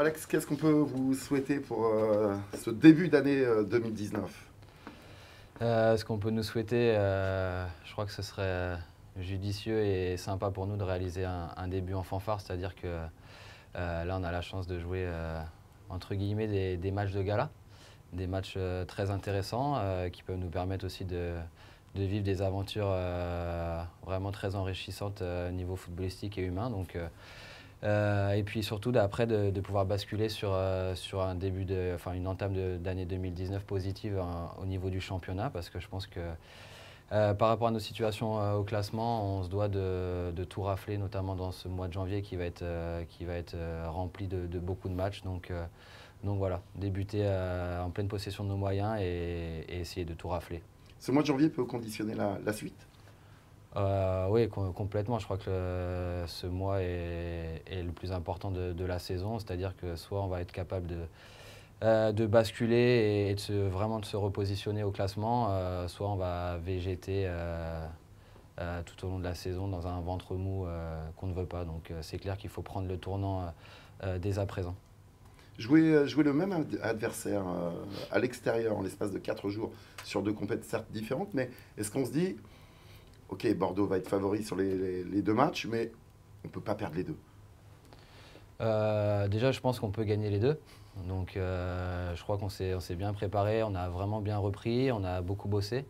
Alex, qu'est-ce qu'on peut vous souhaiter pour ce début d'année 2019? Ce qu'on peut nous souhaiter, je crois que ce serait judicieux et sympa pour nous de réaliser un début en fanfare, c'est-à-dire que là on a la chance de jouer entre guillemets des matchs de gala, des matchs très intéressants qui peuvent nous permettre aussi de vivre des aventures vraiment très enrichissantes niveau footballistique et humain. Donc, et puis surtout après de pouvoir basculer sur un une entame d'année 2019 positive au niveau du championnat, parce que je pense que par rapport à nos situations au classement, on se doit de tout rafler, notamment dans ce mois de janvier qui va être rempli de beaucoup de matchs. Donc voilà, débuter en pleine possession de nos moyens et essayer de tout rafler. Ce mois de janvier peut conditionner la suite? Oui, complètement. Je crois que ce mois est le plus important de la saison. C'est-à-dire que soit on va être capable de basculer et vraiment de se repositionner au classement, soit on va végéter tout au long de la saison dans un ventre mou qu'on ne veut pas. Donc c'est clair qu'il faut prendre le tournant dès à présent. Jouer le même adversaire à l'extérieur en l'espace de 4 jours sur deux compétitions certes différentes, mais est-ce qu'on se dit, ok, Bordeaux va être favori sur les deux matchs, mais on ne peut pas perdre les deux? Déjà, je pense qu'on peut gagner les deux. Donc, je crois qu'on s'est bien préparé, on a vraiment bien repris, on a beaucoup bossé.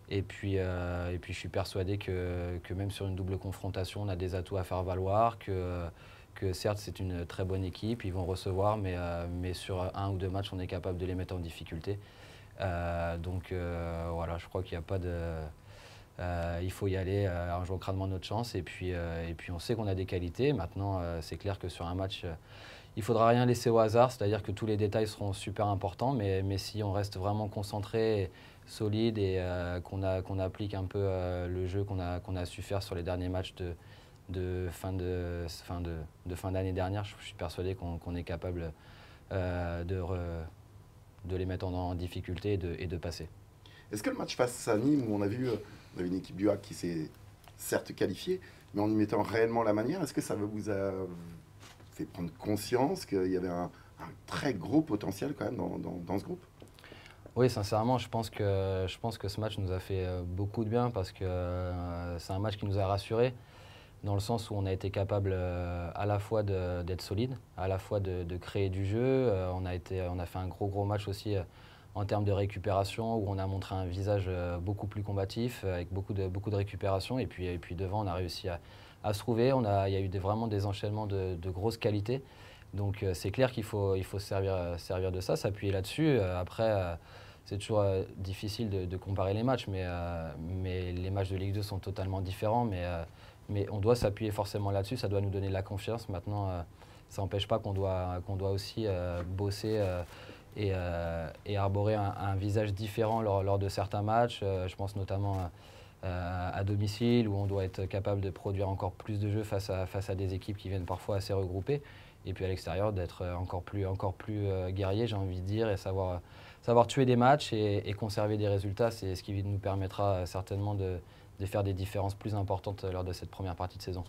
Et puis je suis persuadé que même sur une double confrontation, on a des atouts à faire valoir, que certes, c'est une très bonne équipe, ils vont recevoir, mais sur un ou deux matchs, on est capable de les mettre en difficulté. Donc, voilà, je crois qu'il n'y a pas de... il faut y aller en jouant crânement notre chance et puis on sait qu'on a des qualités. Maintenant, c'est clair que sur un match, il ne faudra rien laisser au hasard, c'est-à-dire que tous les détails seront super importants, mais si on reste vraiment concentré, solide et qu'on applique un peu le jeu qu'on a su faire sur les derniers matchs de fin d'année dernière, je suis persuadé qu'on est capable de les mettre en difficulté et de passer. Est-ce que le match face à Nîmes, où on a vu une équipe du HAC qui s'est certes qualifiée, mais en y mettant réellement la manière, est-ce que ça vous a fait prendre conscience qu'il y avait un très gros potentiel quand même dans ce groupe? Oui, sincèrement, je pense que ce match nous a fait beaucoup de bien parce que c'est un match qui nous a rassurés dans le sens où on a été capable à la fois d'être solide, à la fois de créer du jeu. On a fait un gros match aussi en termes de récupération où on a montré un visage beaucoup plus combatif avec beaucoup de récupération. Et puis devant, on a réussi à se trouver. Il y a eu vraiment des enchaînements de grosses qualités. Donc c'est clair qu'il faut se servir de ça, s'appuyer là-dessus. Après, c'est toujours difficile de comparer les matchs, mais les matchs de Ligue 2 sont totalement différents. Mais on doit s'appuyer forcément là-dessus, ça doit nous donner de la confiance. Maintenant, ça n'empêche pas qu'on doit aussi bosser et arborer un visage différent lors de certains matchs. Je pense notamment à domicile, où on doit être capable de produire encore plus de jeux face à des équipes qui viennent parfois assez regroupées. Et puis à l'extérieur, d'être encore plus guerrier, j'ai envie de dire, et savoir tuer des matchs et conserver des résultats. C'est ce qui nous permettra certainement de faire des différences plus importantes lors de cette première partie de saison.